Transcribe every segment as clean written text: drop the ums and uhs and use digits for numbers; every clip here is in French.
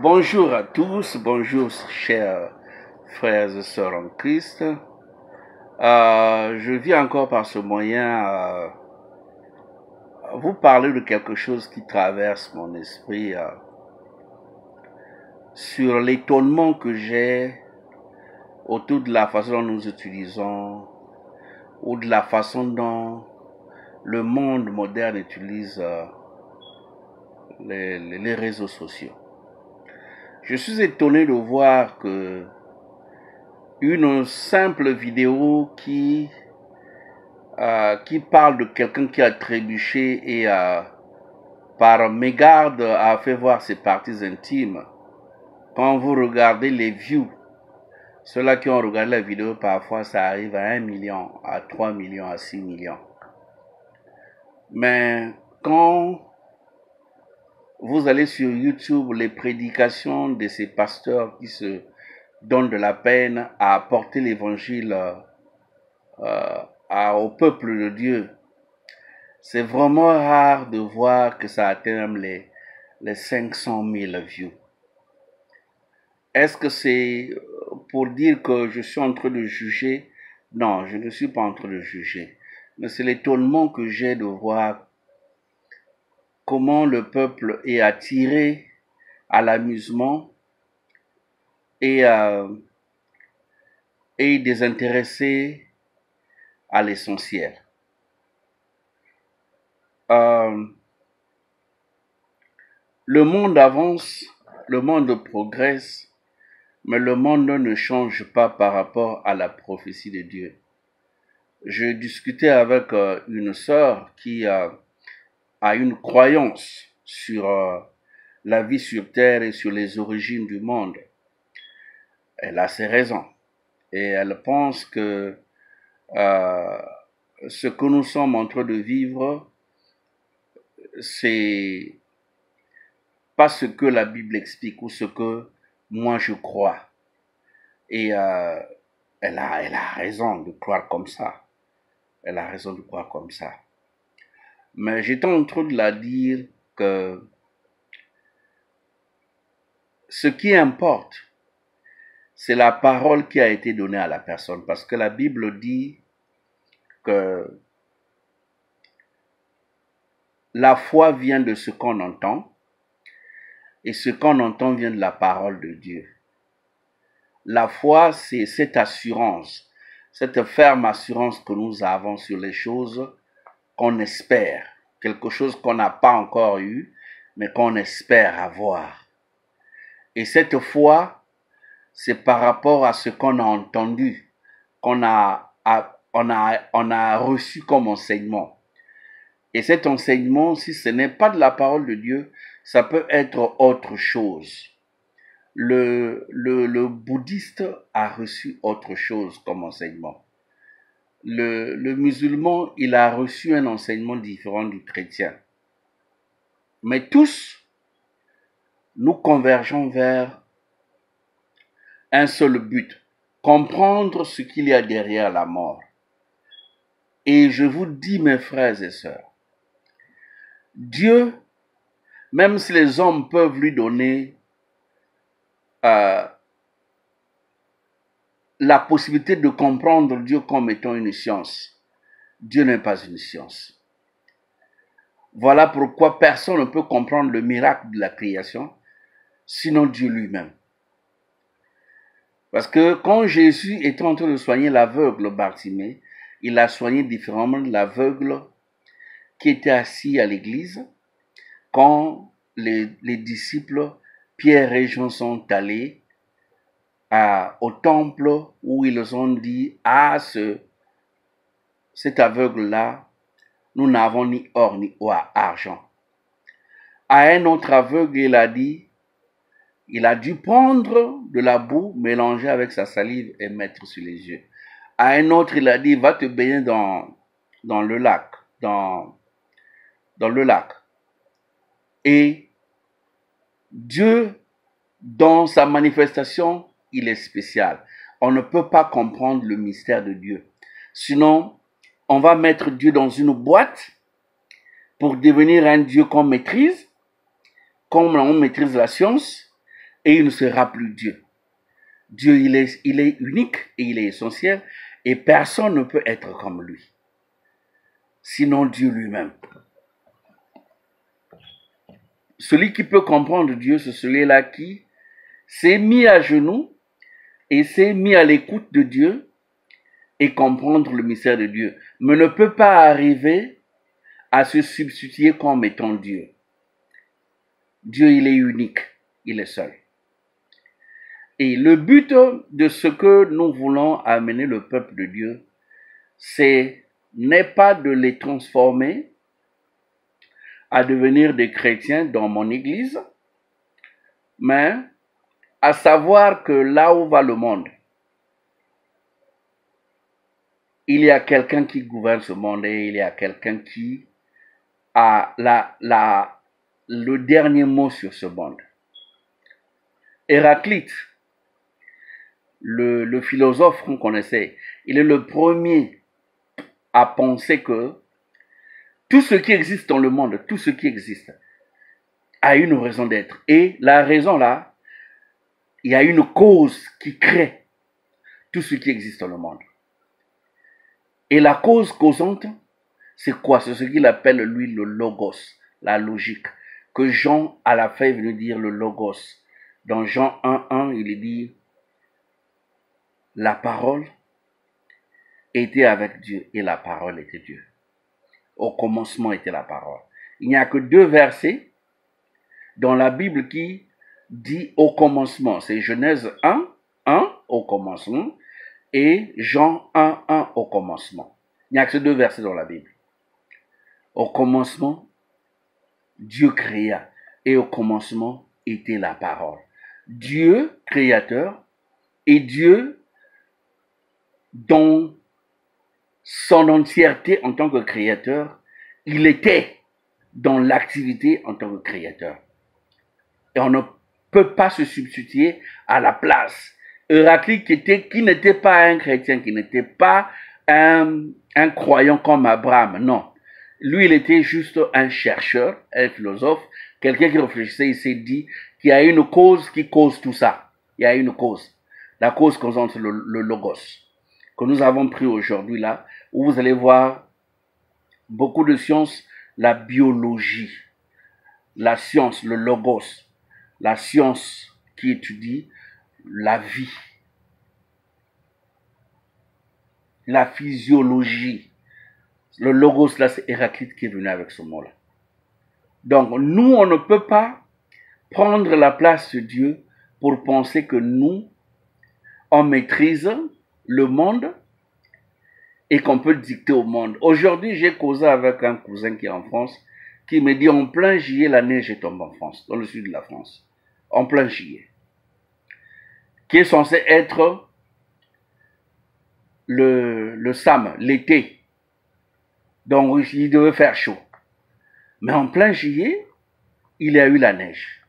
Bonjour à tous, bonjour chers frères et sœurs en Christ. Je viens encore par ce moyen vous parler de quelque chose qui traverse mon esprit sur l'étonnement que j'ai autour de la façon dont nous utilisons ou de la façon dont le monde moderne utilise les réseaux sociaux. Je suis étonné de voir que une simple vidéo qui parle de quelqu'un qui a trébuché et par mégarde a fait voir ses parties intimes. Quand vous regardez les views, ceux-là qui ont regardé la vidéo, parfois ça arrive à 1 million, à 3 millions, à 6 millions. Mais quand vous allez sur YouTube, les prédications de ces pasteurs qui se donnent de la peine à apporter l'évangile au peuple de Dieu, c'est vraiment rare de voir que ça atteint même les 500 000 views. Est-ce que c'est pour dire que je suis en train de juger? Non, je ne suis pas en train de juger. Mais c'est l'étonnement que j'ai de voir comment le peuple est attiré à l'amusement et désintéressé à l'essentiel. Le monde avance, le monde progresse, mais le monde ne change pas par rapport à la prophétie de Dieu. Je discutais avec une sœur qui a une croyance sur la vie sur Terre et sur les origines du monde. Elle a ses raisons. Et elle pense que ce que nous sommes en train de vivre, c'est pas ce que la Bible explique ou ce que moi je crois. Et elle a raison de croire comme ça. Elle a raison de croire comme ça. Mais j'étais en train de la dire que ce qui importe, c'est la parole qui a été donnée à la personne. Parce que la Bible dit que la foi vient de ce qu'on entend et ce qu'on entend vient de la parole de Dieu. La foi, c'est cette assurance, cette ferme assurance que nous avons sur les choses qu'on espère, quelque chose qu'on n'a pas encore eu, mais qu'on espère avoir. Et cette foi, c'est par rapport à ce qu'on a entendu, qu'on a reçu comme enseignement. Et cet enseignement, si ce n'est pas de la parole de Dieu, ça peut être autre chose. Le bouddhiste a reçu autre chose comme enseignement. Le musulman, il a reçu un enseignement différent du chrétien. Mais tous, nous convergeons vers un seul but, comprendre ce qu'il y a derrière la mort. Et je vous dis, mes frères et sœurs, Dieu, même si les hommes peuvent lui donner la possibilité de comprendre Dieu comme étant une science, Dieu n'est pas une science. Voilà pourquoi personne ne peut comprendre le miracle de la création, sinon Dieu lui-même. Parce que quand Jésus était en train de soigner l'aveugle Bartimée, il a soigné différemment de l'aveugle qui était assis à l'église quand les disciples Pierre et Jean sont allés au temple où ils ont dit à cet aveugle-là, nous n'avons ni or ni argent. À un autre aveugle, il a dit, il a dû prendre de la boue, mélanger avec sa salive et mettre sur les yeux. À un autre, il a dit, va te baigner dans le lac, dans le lac. Et Dieu, dans sa manifestation, il est spécial. On ne peut pas comprendre le mystère de Dieu. Sinon, on va mettre Dieu dans une boîte pour devenir un Dieu qu'on maîtrise, comme on maîtrise la science, et il ne sera plus Dieu. Dieu, il est unique et il est essentiel et personne ne peut être comme lui, sinon Dieu lui-même. Celui qui peut comprendre Dieu, c'est celui-là qui s'est mis à genoux et s'est mis à l'écoute de Dieu et comprendre le mystère de Dieu, mais ne peut pas arriver à se substituer comme étant Dieu. Dieu, il est unique, il est seul. Et le but de ce que nous voulons amener le peuple de Dieu, n'est pas de les transformer à devenir des chrétiens dans mon église, mais à savoir que là où va le monde, il y a quelqu'un qui gouverne ce monde et il y a quelqu'un qui a le dernier mot sur ce monde. Héraclite, le philosophe qu'on connaissait, il est le premier à penser que tout ce qui existe dans le monde, tout ce qui existe, a une raison d'être. Et la raison là, il y a une cause qui crée tout ce qui existe dans le monde. Et la cause causante, c'est quoi? C'est ce qu'il appelle, lui, le logos, la logique. Que Jean, à la fin, est venu dire le logos. Dans Jean 1:1, il dit, la parole était avec Dieu et la parole était Dieu. Au commencement était la parole. Il n'y a que 2 versets dans la Bible qui dit au commencement. C'est Genèse 1:1 au commencement et Jean 1:1 au commencement. Il n'y a que ces 2 versets dans la Bible. Au commencement, Dieu créa et au commencement était la parole. Dieu créateur et Dieu dans son entièreté en tant que créateur, il était dans l'activité en tant que créateur. Et on ne peut pas se substituer à la place. Héraclite qui n'était pas un chrétien, qui n'était pas un croyant comme Abraham, non. Lui, il était juste un chercheur, un philosophe, quelqu'un qui réfléchissait, il s'est dit qu'il y a une cause qui cause tout ça. Il y a une cause. La cause causante, le logos, que nous avons pris aujourd'hui là, où vous allez voir beaucoup de sciences, la biologie, la science, le logos, la science qui étudie la vie, la physiologie. Le logos là, c'est Héraclite qui est venu avec ce mot-là. Donc, nous, on ne peut pas prendre la place de Dieu pour penser que nous, on maîtrise le monde et qu'on peut dicter au monde. Aujourd'hui, j'ai causé avec un cousin qui est en France, qui me dit en plein juillet, la neige est tombée en France, dans le sud de la France. En plein juillet. Qui est censé être le SAM, l'été. Donc, il devait faire chaud. Mais en plein juillet, il y a eu la neige.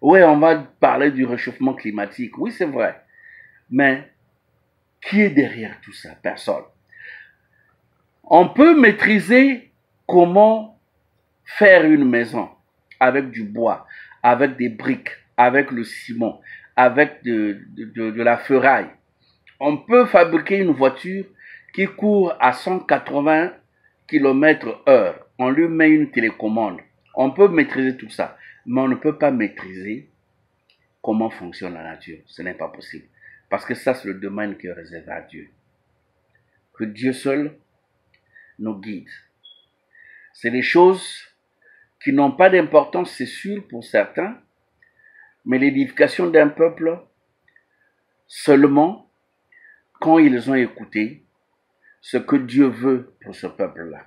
Oui, on va parler du réchauffement climatique. Oui, c'est vrai. Mais qui est derrière tout ça? Personne. On peut maîtriser comment faire une maison avec du bois, avec des briques, avec le ciment, avec de la ferraille. On peut fabriquer une voiture qui court à 180 km/h. On lui met une télécommande. On peut maîtriser tout ça, mais on ne peut pas maîtriser comment fonctionne la nature. Ce n'est pas possible. Parce que ça, c'est le domaine qui est réservé à Dieu. Que Dieu seul nous guide. C'est des choses qui n'ont pas d'importance, c'est sûr pour certains, mais l'édification d'un peuple seulement quand ils ont écouté ce que Dieu veut pour ce peuple-là.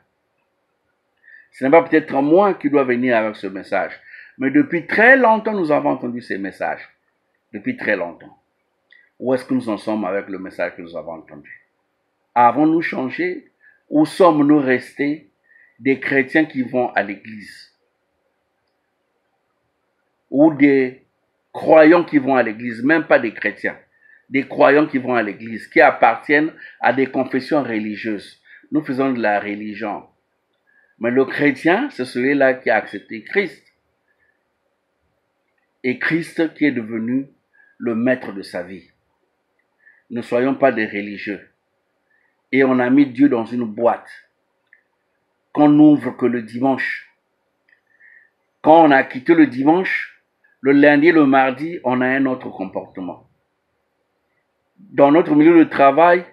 Ce n'est pas peut-être moi qui dois venir avec ce message, mais depuis très longtemps, nous avons entendu ces messages. Depuis très longtemps. Où est-ce que nous en sommes avec le message que nous avons entendu? Avons-nous changé ou sommes-nous restés des chrétiens qui vont à l'église? Ou des croyants qui vont à l'église, même pas des chrétiens, des croyants qui vont à l'église, qui appartiennent à des confessions religieuses. Nous faisons de la religion. Mais le chrétien, c'est celui-là qui a accepté Christ. et Christ qui est devenu le maître de sa vie. Ne soyons pas des religieux. Et on a mis Dieu dans une boîte qu'on n'ouvre que le dimanche. Quand on a quitté le dimanche, le lundi et le mardi, on a un autre comportement. Dans notre milieu de travail,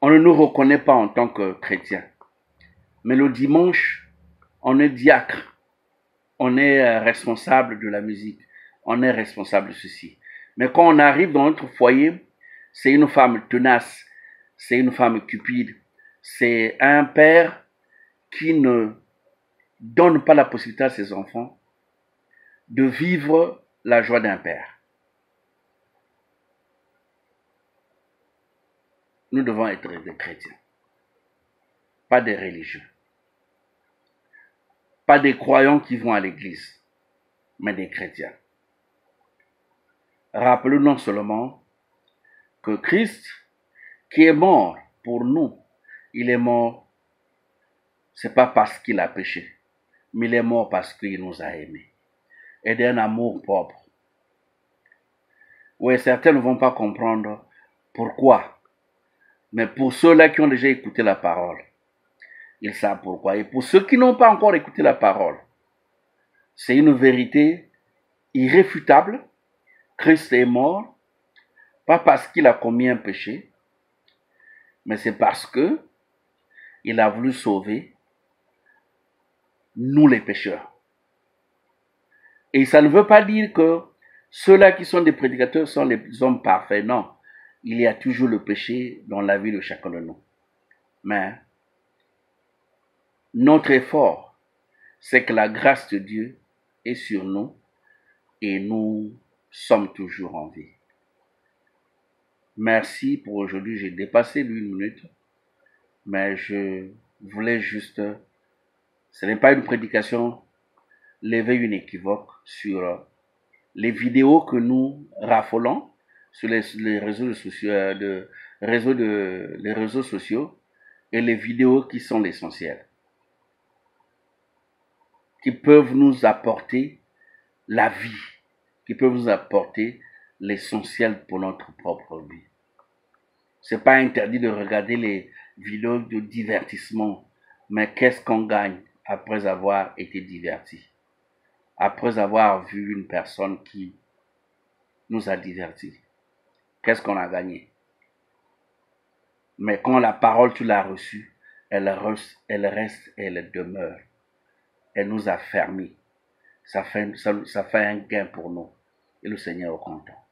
on ne nous reconnaît pas en tant que chrétiens. Mais le dimanche, on est diacre, on est responsable de la musique, on est responsable de ceci. Mais quand on arrive dans notre foyer, c'est une femme tenace, c'est une femme cupide, c'est un père qui ne donne pas la possibilité à ses enfants de vivre la joie d'un père. Nous devons être des chrétiens, pas des religieux, pas des croyants qui vont à l'église, mais des chrétiens. Rappelons non seulement que Christ, qui est mort pour nous, il est mort, c'est pas parce qu'il a péché, mais il est mort parce qu'il nous a aimés. Et d'un amour propre. Oui, certains ne vont pas comprendre pourquoi. Mais pour ceux-là qui ont déjà écouté la parole, ils savent pourquoi. Et pour ceux qui n'ont pas encore écouté la parole, c'est une vérité irréfutable. Christ est mort, pas parce qu'il a commis un péché, mais c'est parce que il a voulu sauver nous les pécheurs. Et ça ne veut pas dire que ceux-là qui sont des prédicateurs sont les hommes parfaits. Non, il y a toujours le péché dans la vie de chacun de nous. Mais notre effort, c'est que la grâce de Dieu est sur nous et nous sommes toujours en vie. Merci pour aujourd'hui. J'ai dépassé l'1 minute, mais je voulais juste, ce n'est pas une prédication, lever une équivoque sur les vidéos que nous raffolons sur les réseaux sociaux, les réseaux sociaux et les vidéos qui sont l'essentiel, qui peuvent nous apporter la vie, qui peuvent nous apporter l'essentiel pour notre propre vie. C'est pas interdit de regarder les vidéos de divertissement, mais qu'est-ce qu'on gagne après avoir été diverti, après avoir vu une personne qui nous a divertis? Qu'est-ce qu'on a gagné? Mais quand la parole, tu l'as reçue, elle reste, elle demeure. Elle nous a fermés. Ça fait un gain pour nous. Et le Seigneur est content.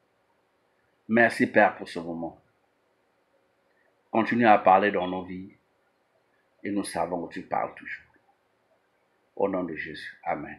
Merci Père pour ce moment. Continue à parler dans nos vies. Et nous savons que tu parles toujours. Au nom de Jésus. Amen.